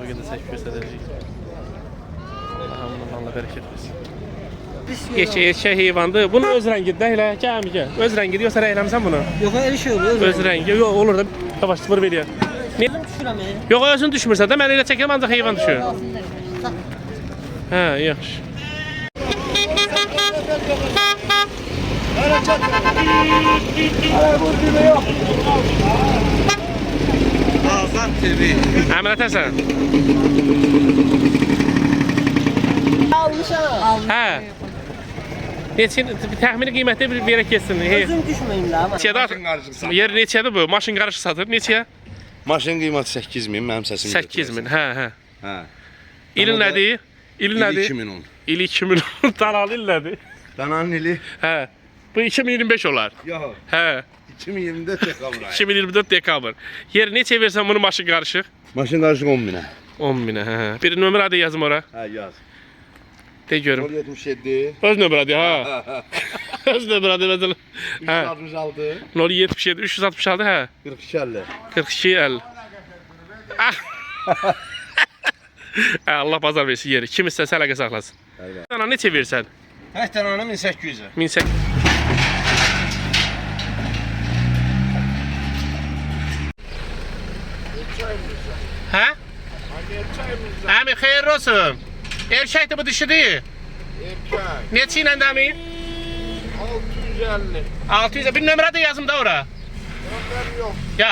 bugün də çək göstərəcəyik. Allah bərəkət versin. Eşək heyvandır. Bunun öz rəngidir elə. Gəl. Öz rəngidir yoxsa rəngləmisən bunu? Yox, elə şey olur. Öz rəngi. Yox, olur da. Yavaş sıfır veriyor. Ne? Yox, özün düşmürsən də mən elə çəkirəm ancaq heyvan düşür. Hə, yaxşı. Azad TV. Əmrət Həsən. Almışam. Hə. Neçə təxmini qiymətli bir verək keçsin. Özüm düşməyim də. Neçədə? Yer neçədir bu? Maşın qarışı satır. Neçəyə? Maşın qiyməti 8000, mənim səsim 8000. Hə. Hə. İlin nədir? İlin nədir? 2010. İl 2010. Danalı il nədir? Dananın ili? Hə. Bu 2025 olar. Yox. Hə. 2024 dekabr ayı. 2024 dekabr. Yer neçə versən bunu maşın qarışıq? Maşın qarışıq 10.000-ə. 10.000-ə. Hə. Bir nömrə də yazım ora. Hə, yaz. De görüm. 077 Öz nömrə də ha. Öz nömrə də məsələn. Hə. 366 077 366 hə. 42 50. 42 50. Allah bazar versin yeri. Kim istəsə əlaqə saxlasın. Dana neçə versən? Hər dənanı 1800-ə. 1800. Hə? Əmi xeyirli olsun. Erkəkdir bu dişidir. Erkək. Neçə ilə dəmi? 650. 600. Bir nömrə də yazım da ora. Nömrəm yox. Ya.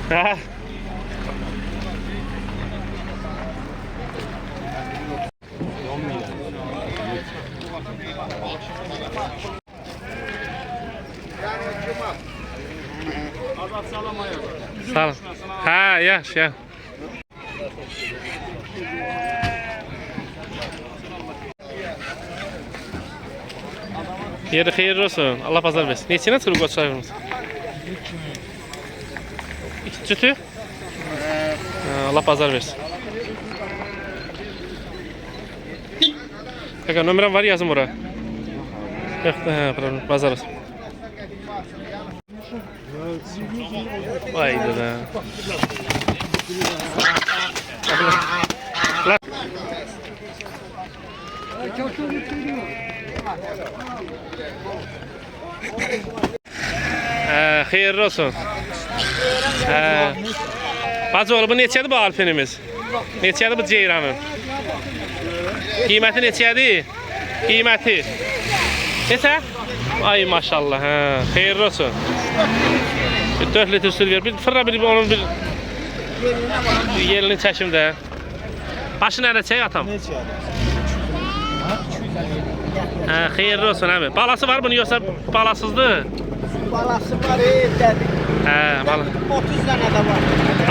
Ha. Sağ ol. Ha, yaxşı. Yeri xeyirli olsun. Allah pazar versin. Neçəyə çıxır qoç sayımız? 2 cütü? Allah pazar versin. Bakın nömrəm var yazım ora. Yox, problem. Pazar olsun. Vay da. Xeyirli olsun. Bacıoğlu bu neçədir bu alpenimiz? Neçədir bu ceyranın? Qiyməti neçədir? Qiyməti. Neçə? Ay maşallah. Xeyirli olsun. 4 litr süt ver. Bir fırla bir onun bir yerini çəkim də. Başı nədə çək atam? Xeyirli olsun əmi. Balası var bunun yoxsa balasızdır? Balası var evdədir. Bala. 30 dənə də var.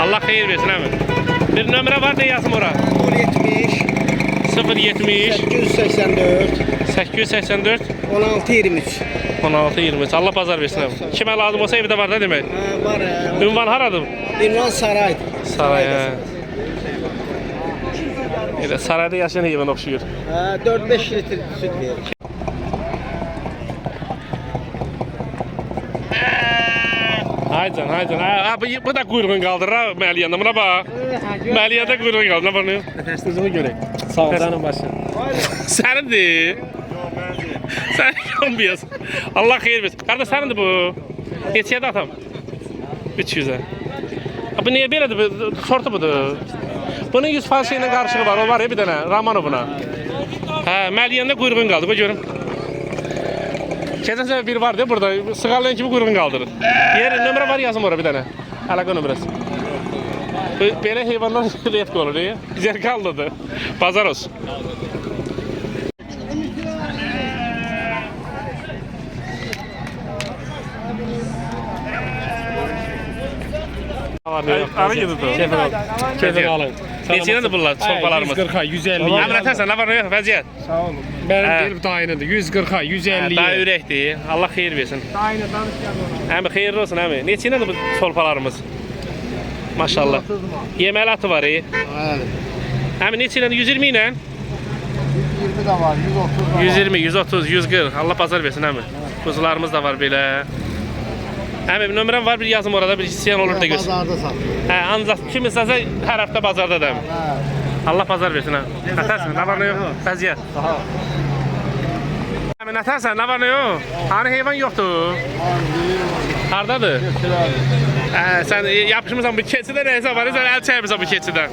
Allah xeyir versin əmi. Bir nömrə var da yazım ora. 070 884 884 1623. 1623. Allah pazar versin əmi. Kimə lazım olsa evdə var da demək. Var. Ünvan haradır? Ünvan Saraydır. Saray. Elə sarayda yaşayan heyvan oxşuyur. 4-5 litr süt verir. Haycan. Bu da quyruğun qaldırır ha Məliyəndə. Buna bax. Məliyədə quyruğun qaldırır. Nə var ne? Nəfəsinizi görək. Sağ ol canım başı. Sənindir. Sən yombiyasın. Allah xeyir versin. Qardaş sənindir bu. Neçəyə də atam? 300-ə. Bu niyə belədir? Sortu budur. Bunun 100% şeylə qarışığı var. O var ya bir dənə. Ramanovuna. Məliyəndə quyruğun qaldı. Qoy görüm. Keçən səfər biri vardı ya burada. Sığalayan kimi quyruğun qaldırır. Yeri nömrə var yazım ora bir dənə. Əlaqə nömrəsi. Belə heyvanlar redki olur ya. Zerkallıdır. Bazar olsun. Ara gidiyordu. Kefir alın. Neçədir bunlar? Çorbalarımız. 140'a, 150'ye. Əmrət Həsən, nə var, nə yox, vəziyyət? Sağ olun. Benim gelip dayınıdır. 140'a, 150'ye. Daha ürəkdir. Allah xeyir versin. Dayını danışmayalım. Əmi xeyirli olsun əmi. Neçədir bu çorbalarımız? Maşallah. Yeməli atı var. Əmi neçə ilə? 120 ilə? 20 de var, 130 da var. 120, 130, 140. Allah bazar versin əmi. Quzularımız da var belə. Əmi bir nömrəm var, bir yazım orada, bir istəyən olur da görsün. Bazarda satılır. Hə, ancaq kim istəsə hər həftə bazarda da əmi. Allah bazar versin əmi. Nətərsən, nə var nə yox? Vəziyyət. Əmi nətərsən, nə var nə yox? Hani heyvan yoxdur? Hardadır? Sən yapışmısan bu keçidə neysə var, sən əl çəkmirsən bu keçidən.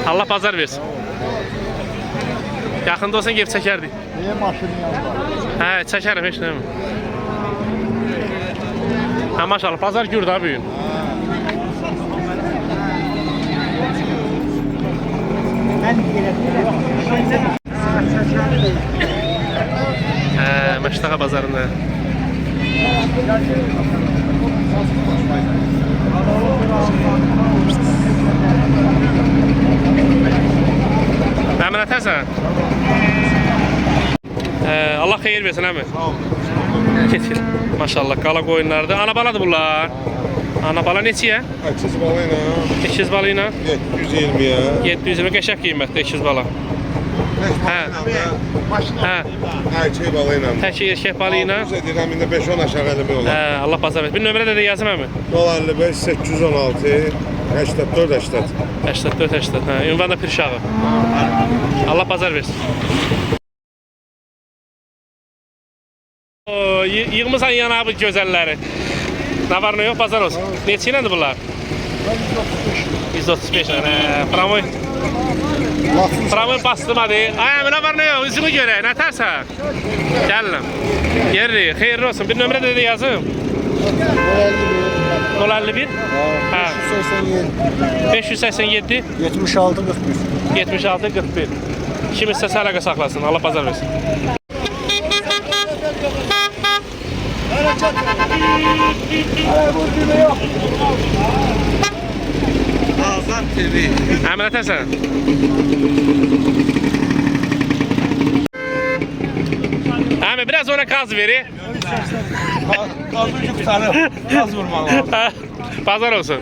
Allah bazar versin. Yaxında olsan gelib çəkərdik. Niye maşının yanında? Hə, çəkərəm heç nəyəm. Hə, maşallah, bazar gürdü ha bugün. Hə, Məştaqa bazarında. Məmnun ətərsən? Allah xeyir versin əmi. Keçir. Maşallah, qala qoyunlardır. Ana baladır bunlar. Ana bala neçəyə? 8 balayla. 800 bala ilə? 720'ye. 720 qəşəng qiymətdə 200 bala. Hə. Hə. Erkek balayla. Tək erkək balı ilə. Dirhamında 5-10 aşağı elimi olan. Hə, Allah bazar versin. Bir nömrə də yazım əmi. 55 816 84 80. 84 80. Hə, ünvan da Pirşağı. Allah bazar versin. Yığmısan yana bu gözəlləri. Nə var nə yox, bazar olsun. Neçə ilədir bunlar? 135 ilə. Pramoy. Pramoy bastırmadı. Ay əmi, nə var nə yox, üzümü görək, nə tərsən? Gəlin. Yerli, xeyirli olsun. Bir nömrə də yazım. 051. Hə. 587. 76 41. 76 41. Kim istəsə əlaqə saxlasın. Allah bazar versin. Azad TV. Əmin ətərsən? Əmi, biraz ona qaz veri. Kazı tutarım. Kaz vurmalı. Bazar olsun.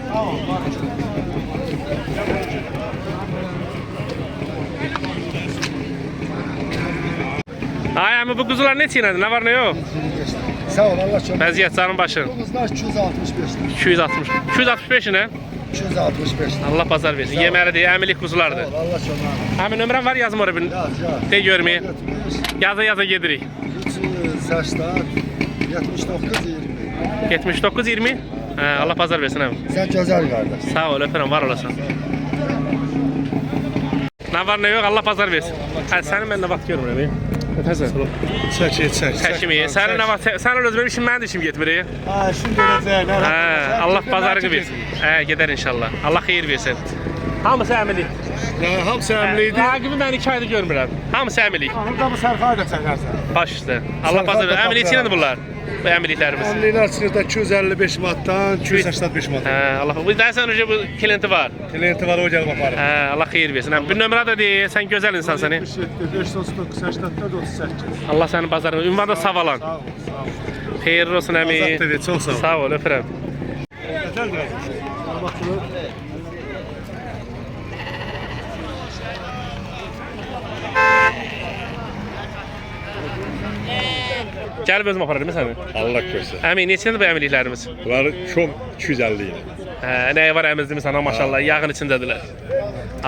Ay əmi, bu quzular neçə ilədir? Nə var nə yox? Sağ ol, Allah çok. Vəziyyət canın başın. Kızlar 265. 260. 265 ilə? 265. Allah bazar versin. Yeməlidir, əmilik quzulardır. Allah çok. Həmin nömrəm var, yazım oraya bir. Yaz. De görməyim. Yaza gedirik. 380 79 20. 79 20. Allah bazar versin əmi. Sen güzel kardeş. Sağ ol, öpürəm, var olasın. Nə var nə yox, Allah bazar versin. Hə, sənin mən nə vaxt görmürəm. Nətəsən? Çək. Çəkimi. Sənin nə vaxt, sənin özünün işin mənim işim getmir. Ha, şimdi görəcək. Hə, Allah bazarını versin. Hə, gedər inşallah. Allah xeyir versin. Hamısı əmilik. Hamısı əmliydi. Raqibi mən 2 ayda görmürəm. Hamısı əmilik. Burada bu sərfayı da çəkərsən. Baş üstə. Allah bazar versin. Əmilik içinədir bunlar. Bu əmiliklərimiz. Əmliylər çıxırda 255 manatdan 285 manat. Hə, Allah. Bu dəsən bu klienti var. Klienti var, o gəlib aparır. Hə, Allah xeyir versin. Bir nömrə də deyir, sən gözəl insansan. 539 84 38. Allah sənin bazarını, ünvan da savalan. Sağ ol. Xeyirli olsun əmi. Azad TV, çox sağ ol. Sağ ol, öpürəm. Gəlib özüm apararım səni. Allah korusun. Əmi, neçədir bu əmiliklərimiz? Bunları çok 250 ile. Hə, nəyə var əmizdir sana maşallah, yağın içindədirlər.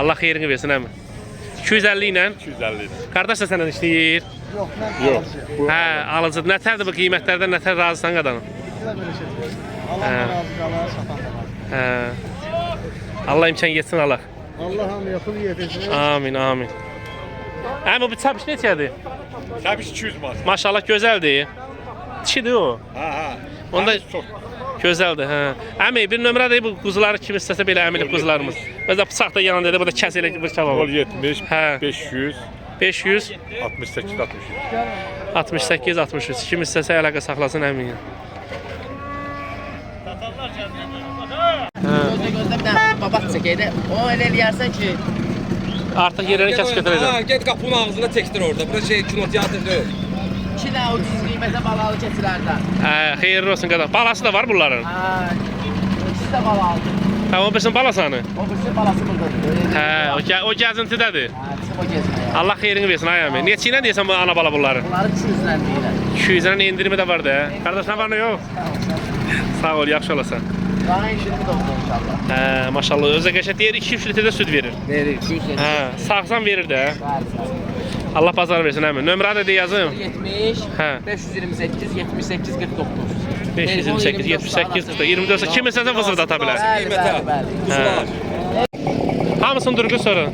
Allah xeyrini versin əmi. 250 ilə. 250 ile. Qardaş da səndən işləyir. Yok. Bu Hə, alıcıdır. Nətərdir bu qiymətlərdən, nətər razısan qadanım? Hə. Allah imkan yetsin Allah. Allah'ım yapın yetecek. Amin, amin. Əmi, bu çapiş neçədir? tabii 200 manat. Maşallah gözəldir. Dişidir o. Ha. Onda Çok. gözəldir, hə. Əmi, bir nömrə deyib bu quzuları kim istəsə belə əmilik quzularımız. Mesela bıçaq da yanında da, bu da kəs elə bıçaq Kol var. 70, He. 500, 500, 68, 63. 68, 63. Kim istəsə əlaqə saxlasın əmin. Gözde bir tane babat çekeydi. O öyle eləyərsən ki, Artıq yerləri kəs götürəcəm. Get qapının ağzına çəkdir orada. Bura kinoteatr deyil. 2 dənə ucuz qiymətə balalı keçilərdən. Hə, xeyirli olsun qadın. Balası da var bunların. Hə, ikisi də balalı. Tamam, birsin balasanı. O birisi balası buradadır. Hə, o gəzintidədir. Ha, bizim o gezmeye. Allah xeyrini versin ay əmi. Neçə ilə deyəsən bu ana bala bunları? Bunları 200'dən deyirlər. 200-dən endirimi də var da. Qardaş nə var nə yox? Sağ ol, yaxşı olasan. Daha işini de oldu inşallah. Maşallah, özə qəşət deyir 2-3 litrdə süd verir. Verir. 200 Sağsan verir də. Bəli. Allah bazar versin əmi. Nömrə də yazım. 70, Hə. 528, 78, 49. 528 78 40 24 kim istəsə vızır da ata bilər. Bəli, bəli, bəli. Kuzular. Hamısını durğu sonra.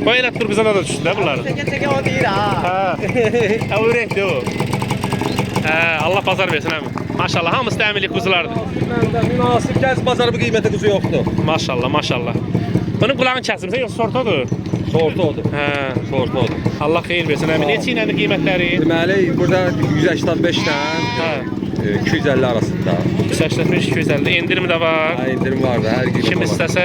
Bu elə dur bizə də düşdü də bunlar. Teke o deyir ha. Ha, öyrəkdir o. Allah bazar versin əmi. Maşallah, hamısı da əmilik quzulardır. Münasib gəz bazarı bu qiymətə quzu yoxdur. Maşallah, maşallah. Bunun qulağını kəsmirsən, yoxsa sortodur? Sortu odur. Sortu odur. Allah xeyir versin əmi. Neçə ilədir qiymətləri? Deməli, burada 185-dən 250 arasında. 185-250. Endirim də var. İndirim var da, hər qiymət Kim var. istəsə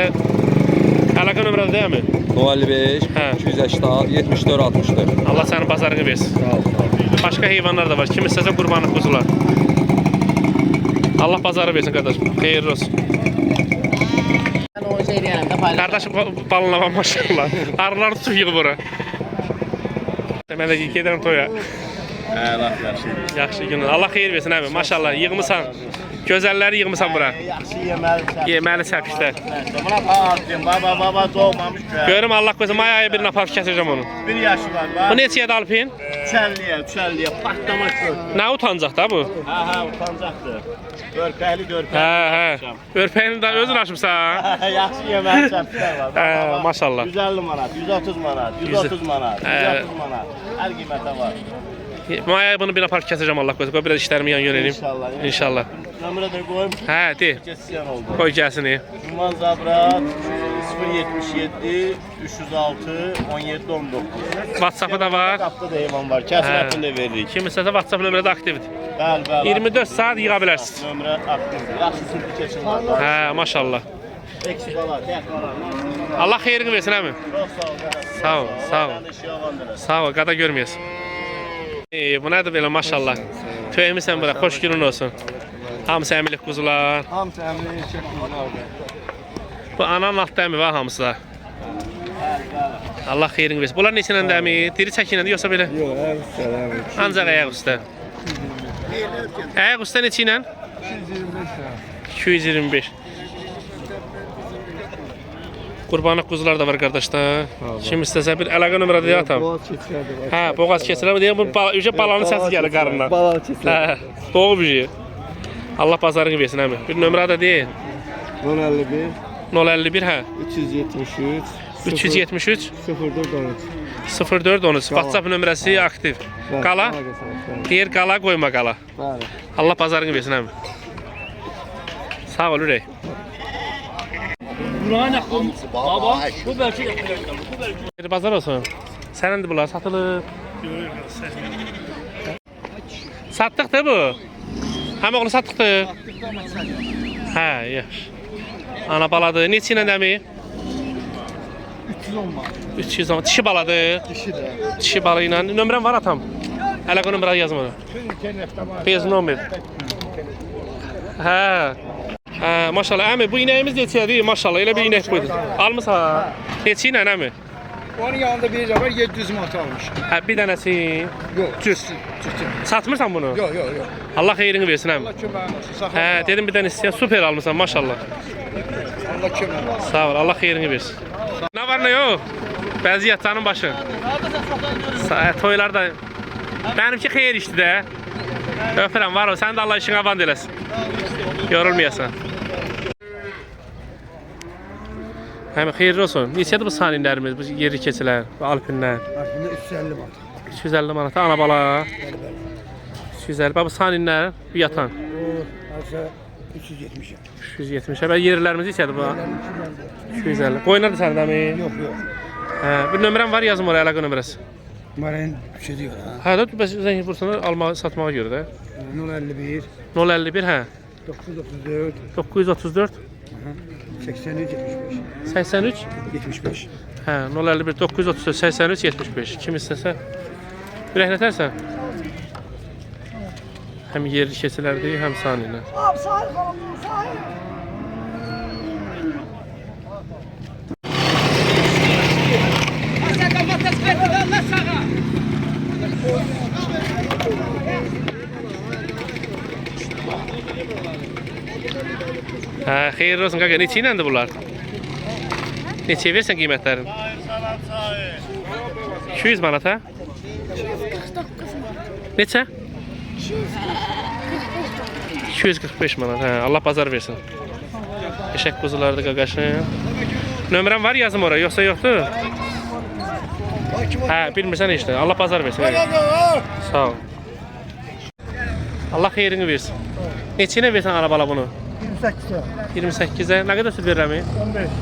əlaqə nömrədə deyilmi? 55, Hə. 280, 74, 64. Allah sənin bazarını versin. Sağ ol, sağ ol. Başqa heyvanlar da var. Kim istəsə qurbanlıq quzular. Allah bazarı versin qardaş. Xeyirli olsun. Ben o şey diyemem de paylaş. Qardaş balınlama maşallah. Arılar tutub yığıb ora. Mən də gedirəm toya. Yaxşı günün. Allah xeyir versin əmi. Maşallah yığmısan. Gözəlləri yığmısan bura. Yaxşı yeməlisən. Yeməli səpişlər. Buna bağırdım. Baba doğmamış köy. Görüm Allah qoysa may ayı birini aparıb kəsəcəm onu. 1 yaşı var. Bu neçəyə də alpin? 350'ye patlamak köy. Nə utancaq da bu? Ha utancaqdır. Görpəli. Hə. Örpəyini də özün açmısan. Yaxşı yeməlisən. Maşallah. 150 manat, 130 manat, 130 manat, 130 manat. Hər qiymətə var. May ayı bunu bir aparıb kəsəcəm Allah qoysa. Qoy biraz işlərimi yan yöneleyim. İnşallah. İnşallah. Nömrə də qoyum. Hə, de. Kesiyan oldu. Qoy gəlsin. Ünvan Zabrat 077 306 17 19. WhatsApp-ı da var. Qapda da heyvan var. Kəsim ətini də veririk. Kim istəsə WhatsApp nömrədə aktivdir. Bəli. 24 saat yığa bilərsiniz. Nömrə aktivdir. Yaxşı sürdü keçin var. Hə, maşallah. Eksik bala, tək bala. Allah xeyrini versin əmi. Çox sağ ol. Sağ ol, sağ ol. Mən də şey avandıra. Sağ ol, qada görməyəsən. Bu nədir belə maşallah. Töyəmisən bura, xoş günün olsun. Hamısı əmilik quzular. Hamısı əmri çəkmirlər. Bu ananın altda əmi var hamısı da. Allah xeyrini versin. Bunlar neçə ilə də əmi? Diri çəkinədir yoxsa belə? Yox, əvvəl. Ancaq ayaq üstə. Ayaq üstə neçə ilə? 225. Qurbanlıq quzular da var qardaşlar. Kim istəsə bir əlaqə nömrədə deyə atam. Hə, boğaz keçirəm deyə bu balanın səsi gəlir qarnına. Bala keçir. Hə, doğru bir şey. Allah bazarını versin əmi. Bir nömrə də deyin. 051 051 hə. 373 373 0413. 0413. WhatsApp nömrəsi aktiv. Qala. Deyir qala, qoyma qala. Bəli. Allah bazarını versin əmi. Sağ ol ürək. Bir bazar olsun. Sənindir bunlar satılıb. Satdıq da bu. Həm oğlu satdıq da. Hə, yaxşı. Ana baladır. Neçə ilə əmi? 310 manat. 310. Dişi baladır. Dişi balı ilə. Nömrəm var atam. Əlaqə nömrə yazım onu. Bez nömrə. Hə. Hə, maşallah əmi bu inəyimiz neçədir? Maşallah elə bir inək qoydu. Almısan? Neçə ilə əmi? Onun yanında bir var 700 manat almış. Hə, bir dənəsi. Yox, Cüz. Satmırsan bunu? Yox. Allah xeyrini versin əmi. Allah köməyin olsun. Saxla. Hə, dedim bir dənə istəyən super almısan maşallah. Allah köməyin olsun. Sağ ol, Allah xeyrini versin. Nə var nə yox? Bəziyyət canın başı. Toylarda. Benimki xeyir işdi də. Öpürəm, var ol. Sən də Allah işin avand eləsin. Yorulmayasan. Həmin xeyirli olsun. Neçədir bu saninlərimiz, bu yeri keçilər, bu alpinlər? Aslında 350 manat. 250 manata ana bala. 250. Bu saninlər, bu yatan. Aşağı 370. 370. Bəli yerlərimiz neçədir bu? 250. Qoyunlar da səndə mi? Yox. Hə, bir nömrəm var, yazım oraya əlaqə nömrəsi. Marin şey diyor ha. Hə, də bəs zəng vursunlar, almağa, satmağa görə də. 051 051 hə. 934 934 83 75. 83 75. hə 051 934 83 75. Kim istəsə ürəknətərsən. Həm yerli keçilərdir, həm saniyələr. Hə, xeyirli olsun qaqa. Neçə iləndir bunlar? Neçəyə versən qiymətlərin? 200 manat ha? 49 Neçə? 245 manat. Hə, Allah bazar versin. Eşək quzuları da qaqaşın. Nömrəm var yazım oraya, yoxsa yoxdur? Hə, bilmirsən işte. Allah bazar versin. Sağ ol. Allah xeyrini versin. Neçə ilə versən arabala bunu? 28'e. 28'e. Nə qədər süt verirəm? 15.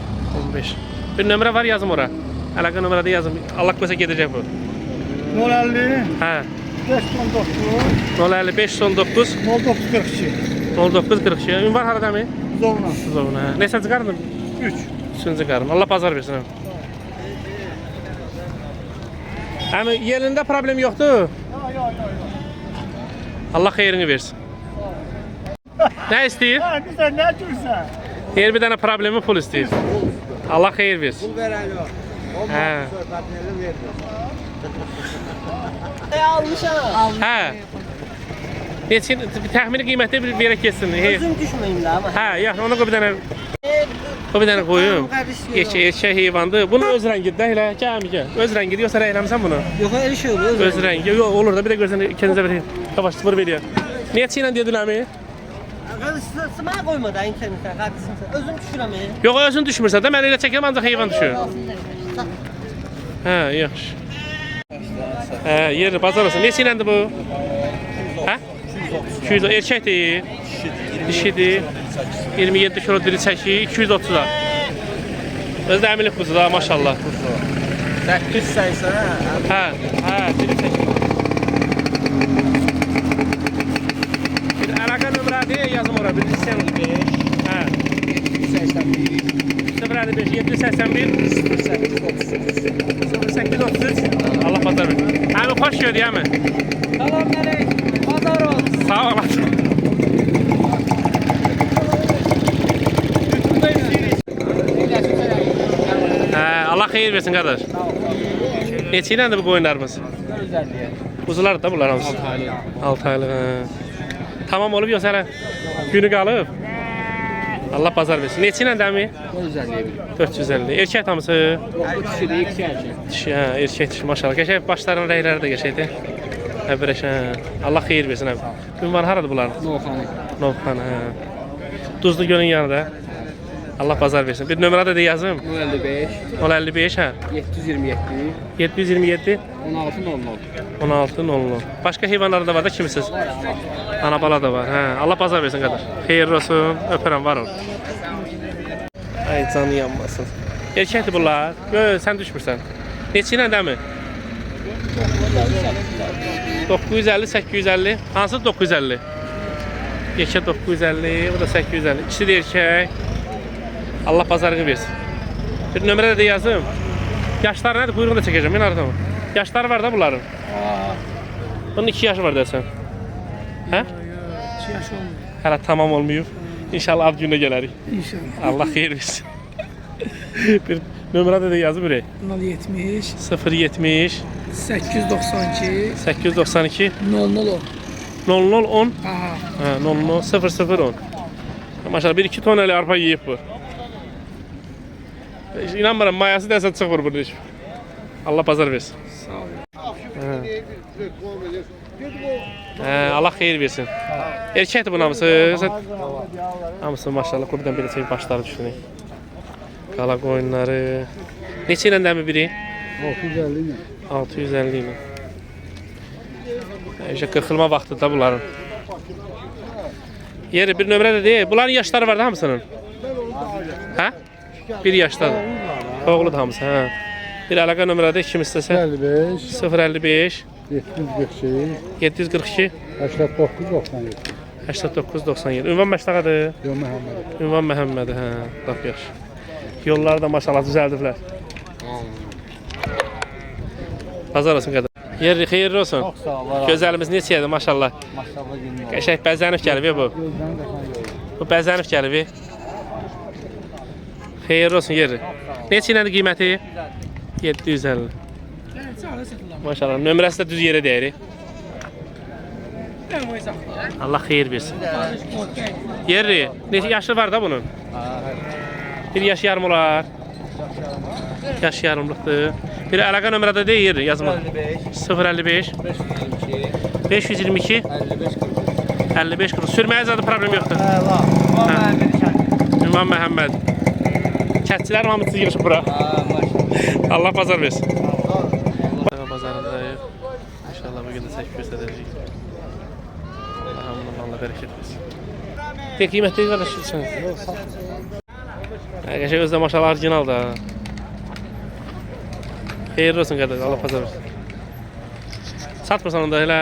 15. Bir nömrə var yazım ora. Əlaqə nömrədə yazım. Allah qoysa gedəcək bu. 050. Hə. 519. 050 519 0942. 0942. Ünvan haradadır? Zovna. Zovna. Neçənci qarın? 3. 3-cü qarın. Allah bazar versin. Həmi yerində problem yoxdur. Allah xeyrini versin. Nə istəyir? Ha güzel ne diyorsun? Yer bir dənə problemi pul istəyir. Allah xeyir versin. Hə. Almışam. Hə. Neçə təxmini qiymətdə bir verək getsin. Özüm düşməyim də amma. Hə, yaxşı ona qoy bir dənə. O bir dənə qoyum. Eşək heyvandır. Bunun öz rəngidir elə. Gəl. Öz rəngidir yoxsa rəyləmsən bunu? Yox, elə şey olur. Öz rəngi. Yox, olur da bir də görsən ikinizə vereyim. Yavaş sıfır veriyor. Neçə ilə dedilərmi? Sımaya qoyma da internetə, qardaşım. Özüm düşürəm. Yox, özün düşmürsən də mən elə çəkirəm ancaq heyvan düşür. Hə, yaxşı. Hə, yeri bazar olsun. Neçə iləndir bu? Hə? 200 erkəkdir. Dişidir. 27 kilo diri çəkir, 230-a. Özdə əmilik quzu da, maşallah. 880. Hə, diri çəkir. Bir əlaqə nömrədir, yazım ora, bir istəyən. Hə. 055 781 0833 Allah bazar versin. Həmi xoş gördük həmi. Salam əleykum. Bazar olsun. Sağ olasın. Allah xeyir versin qardaş. Neçə iləndir bu qoyunlarımız? Quzular da bunlar hamısı. 6 aylıq. Tamam olub yoxsa hələ günü qalıb? Allah bazar versin. Neçə iləndir əmi? 450. Erkək hamısı? Dişi, hə, erkək dişi maşallah. Qəşəng başlarının rəyləri də qəşəngdir. Hə, Allah xeyir versin əmi. Ünvan haradır bunların? Novxanı, hə. Duzlu gölün yanında. Allah bazar versin. Bir nömrə də yazım. 055 hə. 727 1600. Başqa heyvanlar da var da kimisiz? Ana bala da var. Hə, Allah bazar versin qardaş. Xeyirli olsun. Öpürəm var ol. Ay canı yanmasın. Erkəkdir bunlar. Yox, sən düşmürsən. Neçə ilə dəmi? 950 850. Hansı 950? Erkək 950, bu da 850. İkisi də erkək. Allah bazarını versin. Bir nömrə də yazım. Yaşları nədir? Quyruğunu da çəkəcəm. Mən aradım. Yaşları var da bunların. Bunun 2 yaşı var desən. Hə? 2 yaş olmuyor. Hələ tamam olmuyor. İnşallah ad günə gələrik. İnşallah. Allah xeyir versin. Bir nömrə də yazım ürək. 070 070 892 892 0010. 0010 Aha. Hə, 0010. Maşallah 1-2 ton elə arpa yeyib bu. İnanmıram, mayası dəsə çıxmır bunun heç. Allah bazar versin. Sağ ol. Allah xeyir versin. Erkəkdir bunun hamısı. Hamısı maşallah qurdan belə çəkib başları düşünün. Qala qoyunları. Neçə ilə dəmi biri? 650 ile. 650 ilə. İşte qırxılma vaxtı da bunların. Yeri bir nömrə də deyil. Bunların yaşları var da hamısının? Hə? 1 yaşdadır. Oğludur hamısı, hə. Bir əlaqə nömrədə kim istəsə? 055 742 8997. Ünvan Məştağadır. Ünvan Məhəmmədi, hə. Lap yaxşı. Yolları da maşallah düzəldiblər. Bazar olsun qədər. Yeri xeyirli olsun. Çok sağ ol. Gözəlimiz neçəyədir maşallah. Maşallah günler. Qəşəng bəzənib gəlib bu. Bu bəzənib gəlib. Xeyirli olsun yeri. Neçə iləndir qiyməti? 750. Maşallah nömrəsi də düz yerə dəyir. Allah xeyir versin. Yeri, neçə yaşı var da bunun? Bir yaş yarım olar. Yaş yarımlıqdır. Bir əlaqə nömrədə deyir yazma. 055 522 55 40. Sürməyə zaten problem yoxdur. İmam Məhəmməd. Kətçilər hamısı yığışıb bura. Allah bazar versin. Bazarındayıq. İnşallah bugün də çək göstərəcəyik. Allah bərəkət versin. Pek qiymət deyil qardaş üçün. Qəşəng özdə maşallah orijinal da. Xeyirli olsun qardaş. Allah bazar versin. Satmırsan onda elə.